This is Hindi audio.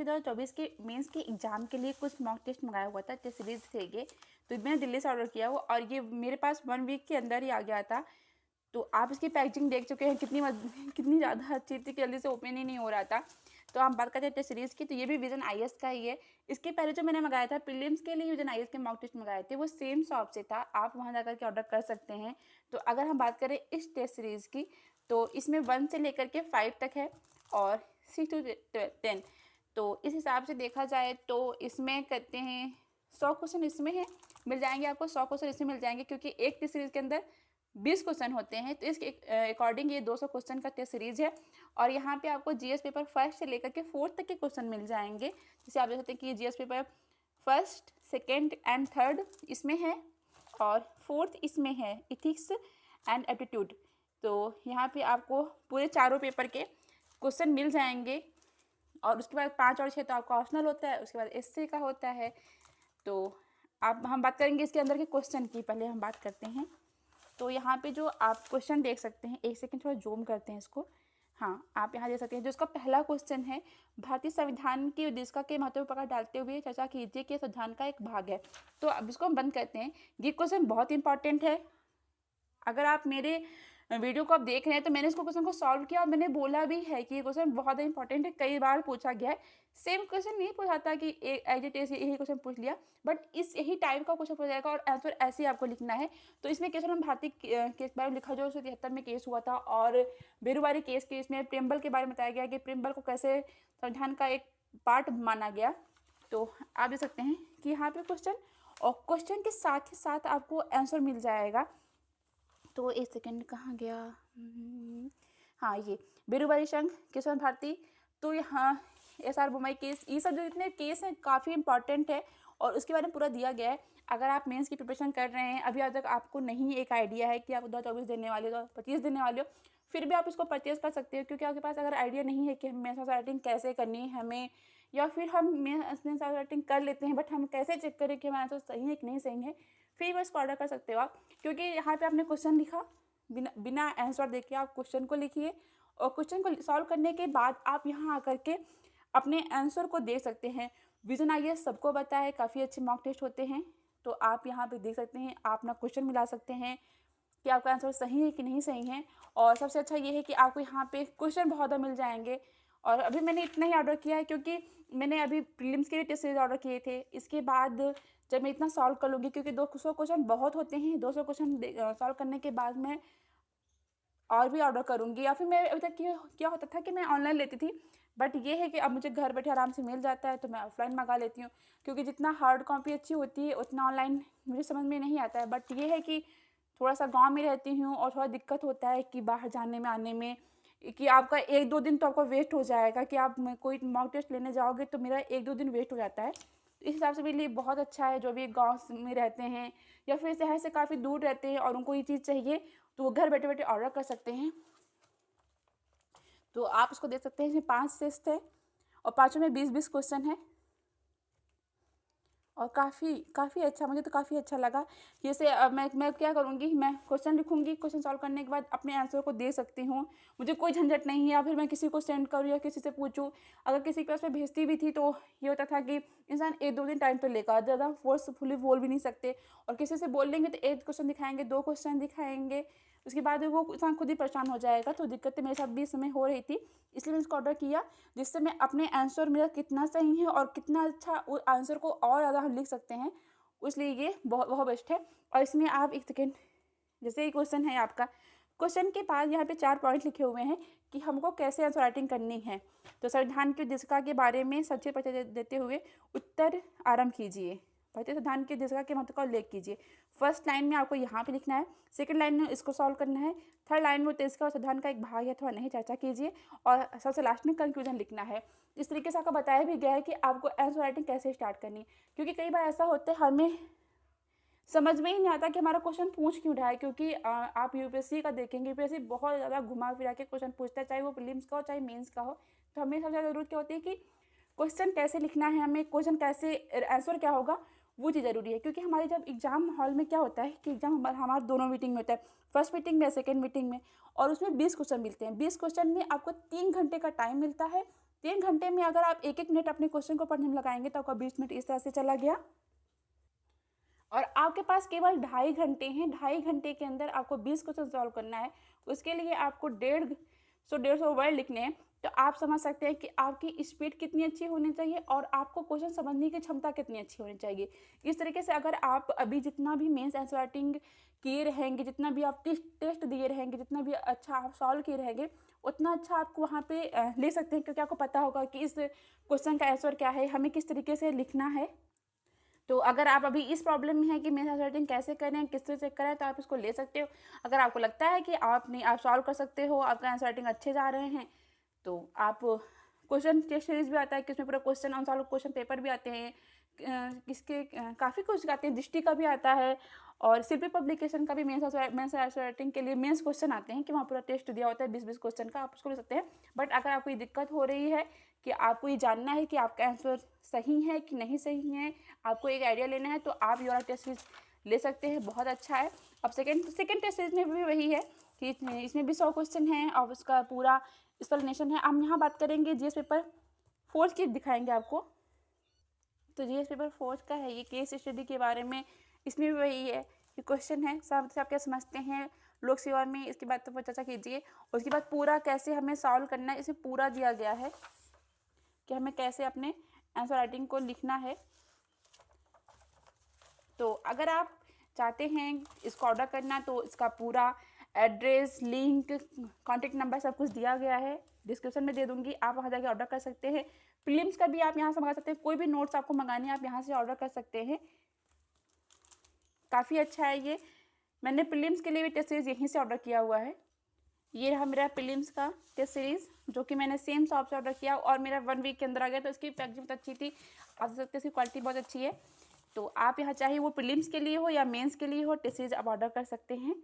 2024 के मेंस के एग्ज़ाम के लिए कुछ मॉक टेस्ट मंगाया हुआ था, टेस्ट सीरीज़ थे ये। तो मैंने दिल्ली से ऑर्डर किया हुआ और ये मेरे पास 1 वीक के अंदर ही आ गया था। तो आप इसकी पैकेजिंग देख चुके हैं कितनी ज़्यादा अच्छी थी कि जल्दी से ओपन ही नहीं हो रहा था। तो हम बात करते हैं टेस्ट सीरीज़ की, तो ये भी विज़न आईएएस का ही है। इसके पहले जो मैंने मंगाया था प्रीलिम्स के लिए विज़न आईएएस के मॉक टेस्ट मंगाए थे, वो सेम शॉप से था। आप वहाँ जाकर के ऑर्डर कर सकते हैं। तो अगर हम बात करें इस टेस्ट सीरीज़ की, तो इसमें 1 से लेकर के 5 तक है और 6 to 10। तो इस हिसाब से देखा जाए तो इसमें कहते हैं 100 क्वेश्चन इसमें है, मिल जाएंगे आपको 100 क्वेश्चन इसमें मिल जाएंगे, क्योंकि एक टेस्ट सीरीज़ के अंदर 20 क्वेश्चन होते हैं। तो इसके अकॉर्डिंग ये 200 क्वेश्चन का टेस्ट सीरीज़ है। और यहाँ पे आपको जीएस पेपर फर्स्ट से लेकर के 4th तक के क्वेश्चन मिल जाएंगे। जैसे आप देख सकते हैं कि GS paper first, second and third इसमें है और 4th इसमें है, इथिक्स एंड एप्टीट्यूड। तो यहाँ पे आपको पूरे चारों पेपर के क्वेश्चन मिल जाएंगे। और उसके बाद 5 और 6 तो आपका ऑप्शनल होता है, उसके बाद एसए का होता है। तो हम बात करेंगे इसके अंदर के क्वेश्चन की, पहले हम बात करते हैं। तो यहाँ पे जो आप क्वेश्चन देख सकते हैं, एक सेकंड थोड़ा जूम करते हैं इसको। हाँ, आप यहाँ देख सकते हैं जो इसका पहला क्वेश्चन है, भारतीय संविधान की उद्देशिका के महत्व पर प्रकाश डालते हुए चर्चा कीजिए कि संविधान का एक भाग है। तो अब इसको हम बंद करते हैं। ये क्वेश्चन बहुत इंपॉर्टेंट है। अगर आप मेरे वीडियो को आप देख रहे हैं तो मैंने इसको क्वेश्चन को सॉल्व किया और मैंने बोला भी है कि ये क्वेश्चन बहुत इंपॉर्टेंट है, कई बार पूछा गया है। सेम क्वेश्चन नहीं पूछा था कि एज इट इज यही क्वेश्चन पूछ लिया, बट इस यही टाइप का क्वेश्चन पूछा जाएगा और आंसर ऐसे ही आपको लिखना है। तो इसमें केस हम भारतीय केस बारे में लिखा जो 1973 में केस हुआ था, और बेरुवारी केस के इसमें प्रेम्बल के बारे में बताया गया कि प्रेम्बल को कैसे संविधान का एक पार्ट माना गया। तो आप देख सकते हैं कि यहाँ पे क्वेश्चन और क्वेश्चन के साथ ही साथ आपको आंसर मिल जाएगा। तो एक सेकंड कहाँ गया, हाँ ये बेरुवारी संघ, केशव भारती, तो यहाँ एसआर बोमई केस, ये सब जो इतने केस हैं काफ़ी इंपॉर्टेंट है और उसके बारे में पूरा दिया गया है। अगर आप मेंस की प्रिपरेशन कर रहे हैं, अभी तक आपको नहीं एक आइडिया है कि आप 2024 देने वाले हो, 2025 देने वाले हो, फिर भी आप इसको परचेज कर सकते हो, क्योंकि आपके पास अगर आइडिया नहीं है कि हमें मेंस राइटिंग कैसे करनी है हमें, या फिर हम मेंस राइटिंग कर लेते हैं बट हम कैसे चेक करें कि हमारा आंसर सही है कि नहीं सही है, फिर वो इसको ऑर्डर कर सकते हो आप। क्योंकि यहाँ पे आपने क्वेश्चन लिखा, बिना आंसर देके आप क्वेश्चन को लिखिए और क्वेश्चन को सॉल्व करने के बाद आप यहाँ आकर के अपने आंसर को देख सकते हैं। विजन आईएएस सबको पता है, काफ़ी अच्छे मॉक टेस्ट होते हैं। तो आप यहाँ पे देख सकते हैं, आप अपना क्वेश्चन मिला सकते हैं कि आपका आंसर सही है कि नहीं सही है। और सबसे अच्छा ये है कि आपको यहाँ पे क्वेश्चन बहुत मिल जाएंगे। और अभी मैंने इतना ही ऑर्डर किया है क्योंकि मैंने अभी प्रीलिम्स के लिए टेस्ट सीरीज ऑर्डर किए थे। इसके बाद जब मैं इतना सॉल्व कर लूँगी, क्योंकि 200 क्वेश्चन बहुत होते हैं, 200 क्वेश्चन सॉल्व करने के बाद मैं और भी ऑर्डर करूँगी। या फिर मैं अभी तक क्या होता था कि मैं ऑनलाइन लेती थी, बट ये है कि अब मुझे घर बैठे आराम से मिल जाता है तो मैं ऑफलाइन मंगा लेती हूँ, क्योंकि जितना हार्ड कॉपी अच्छी होती है उतना ऑनलाइन मुझे समझ में नहीं आता है। बट ये है कि थोड़ा सा गाँव में रहती हूँ और थोड़ा दिक्कत होता है कि बाहर जाने में आने में, कि आपका 1-2 दिन तो आपका वेस्ट हो जाएगा, कि आप कोई मॉक टेस्ट लेने जाओगे तो मेरा 1-2 दिन वेस्ट हो जाता है। इस हिसाब से मेरे लिए बहुत अच्छा है जो भी गाँव में रहते हैं या फिर शहर से काफ़ी दूर रहते हैं और उनको ये चीज़ चाहिए, तो वो घर बैठे बैठे ऑर्डर कर सकते हैं। तो आप उसको देख सकते हैं, इसमें 5 टेस्ट है और पाँचों में 20-20 क्वेश्चन है और काफ़ी अच्छा, मुझे तो काफ़ी अच्छा लगा। जैसे अब मैं क्या करूँगी, मैं क्वेश्चन लिखूँगी, क्वेश्चन सॉल्व करने के बाद अपने आंसर को दे सकती हूँ, मुझे कोई झंझट नहीं है। या फिर मैं किसी को सेंड करूँ या किसी से पूछूँ, अगर किसी के पास में भेजती भी थी तो ये होता था कि इंसान 1-2 दिन टाइम पर लेगा, ज़्यादा फोर्सफुली बोल भी नहीं सकते, और किसी से बोल लेंगे तो 1 क्वेश्चन दिखाएंगे, 2 क्वेश्चन दिखाएंगे, उसके बाद वो इंसान खुद ही परेशान हो जाएगा। तो दिक्कतें मेरे साथ भी इस समय हो रही थी, इसलिए मैंने इसको ऑर्डर किया, जिससे मैं अपने आंसर मेरा कितना सही है और कितना अच्छा उस आंसर को और ज़्यादा हम लिख सकते हैं, इसलिए ये बहुत बेस्ट है। और इसमें आप एक सेकेंड, जैसे ये क्वेश्चन है आपका, क्वेश्चन के बाद यहाँ पे 4 पॉइंट लिखे हुए हैं कि हमको कैसे आंसर राइटिंग करनी है। तो संविधान की उद्देशिका के बारे में सच्चे परिचय देते हुए उत्तर आरंभ कीजिए, भारतीय संविधान की उद्देशिका के महत्व का उल्लेख कीजिए। फर्स्ट लाइन में आपको यहाँ पे लिखना है, सेकंड लाइन में इसको सॉल्व करना है, थर्ड लाइन में उद्देशिका और संविधान का एक भाग है अथवा नहीं चर्चा कीजिए, और सबसे लास्ट में कंक्लूजन लिखना है। इस तरीके से आपको बताया भी गया है कि आपको आंसर राइटिंग कैसे स्टार्ट करनी है, क्योंकि कई बार ऐसा होता है हमें समझ में ही नहीं आता कि हमारा क्वेश्चन पूछ क्यों रहा है। क्योंकि आप यूपीएससी का देखेंगे, यूपीएससी बहुत ज़्यादा घुमा फिरा के क्वेश्चन पूछता है, चाहे वो प्रीलिम्स का हो चाहे मेंस का हो। तो हमें सबसे ज़्यादा ज़रूरत क्या होती है कि क्वेश्चन कैसे लिखना है, हमें क्वेश्चन कैसे आंसर क्या होगा, वो चीज़ ज़रूरी है। क्योंकि हमारे जब एग्जाम हॉल में क्या होता है कि एग्जाम हमारा दोनों मीटिंग में होता है, फर्स्ट मीटिंग में सेकेंड मीटिंग में, और उसमें 20 क्वेश्चन मिलते हैं। 20 क्वेश्चन में आपको 3 घंटे का टाइम मिलता है। 3 घंटे में अगर आप 1-1 मिनट अपने क्वेश्चन को पढ़ने में लगाएंगे तो आपका 20 मिनट इस तरह से चला गया। और आपके पास केवल 2.5 घंटे हैं। 2.5 घंटे के अंदर आपको 20 क्वेश्चन सॉल्व करना है। उसके लिए आपको 150 वर्ड लिखने हैं। तो आप समझ सकते हैं कि आपकी स्पीड कितनी अच्छी होनी चाहिए और आपको क्वेश्चन समझने की क्षमता कितनी अच्छी होनी चाहिए। इस तरीके से अगर आप अभी जितना भी मेंस आंसर राइटिंग किए रहेंगे, जितना भी आप टेस्ट दिए रहेंगे, जितना भी अच्छा आप सॉल्व किए रहेंगे, उतना अच्छा आपको वहाँ पे ले सकते हैं, क्योंकि आपको पता होगा कि इस क्वेश्चन का आंसर क्या है, हमें किस तरीके से लिखना है। तो अगर आप अभी इस प्रॉब्लम में है कि मेंस आंसर राइटिंग कैसे करें, किस तरह से करें, तो आप इसको ले सकते हो। अगर आपको लगता है कि आप सॉल्व कर सकते हो, आपका आंसर राइटिंग अच्छे जा रहे हैं, तो आप क्वेश्चन टेस्ट सीरीज भी आता है कि उसमें पूरा क्वेश्चन आंसर क्वेश्चन पेपर भी आते हैं, किसके काफ़ी कुछ आते हैं, दृष्टि का भी आता है और शिल्पी पब्लिकेशन का भी मेंस आंसर राइटिंग के लिए मेंस क्वेश्चन आते हैं कि वहाँ पूरा टेस्ट दिया होता है 20-20 क्वेश्चन का, आप उसको ले सकते हैं। बट अगर आपको ये दिक्कत हो रही है कि आपको ये जानना है कि आपका आंसर सही है कि नहीं सही है, आपको एक आइडिया लेना है, तो आप ये वाला टेस्ट सीरीज ले सकते हैं, बहुत अच्छा है। अब सेकेंड टेस्ट सीरीज में भी वही है कि इसमें भी 100 क्वेश्चन हैं और उसका पूरा एक्सप्लेनेशन है। हम यहाँ बात करेंगे जीएस पेपर 4 की, दिखाएंगे आपको। तो जीएस पेपर 4 का है ये केस स्टडी के बारे में। इसमें भी वही है कि क्वेश्चन है सब से आप क्या समझते हैं लोक सेवा में, इसके बाद तो चर्चा कीजिए। उसके बाद पूरा कैसे हमें सॉल्व करना है, इसमें पूरा दिया गया है कि हमें कैसे अपने आंसर राइटिंग को लिखना है। तो अगर आप चाहते हैं इसको ऑर्डर करना, तो इसका पूरा एड्रेस, लिंक, कॉन्टेक्ट नंबर सब कुछ दिया गया है, डिस्क्रिप्शन में दे दूंगी, आप वहाँ जाके ऑर्डर कर सकते हैं। प्रीलिम्स का भी आप यहाँ से मंगा सकते हैं, कोई भी नोट्स आपको मंगाने आप यहाँ से ऑर्डर कर सकते हैं। काफ़ी अच्छा है ये। मैंने प्रीलिम्स के लिए भी टेस्ट सीरीज़ यहीं से ऑर्डर किया हुआ है। ये रहा मेरा प्रीलिम्स का टेस्ट सीरीज़, जो कि मैंने सेम शॉप से ऑर्डर किया और मेरा 1 वीक के अंदर आ गया। तो इसकी पैकेजिंग बहुत अच्छी थी, आप देख सकते हैं इसकी क्वालिटी बहुत अच्छी है। तो आप यहाँ चाहे वो प्रीलिम्स के लिए हो या मेंस के लिए हो, टेस्ट सीरीज आप ऑर्डर कर सकते हैं।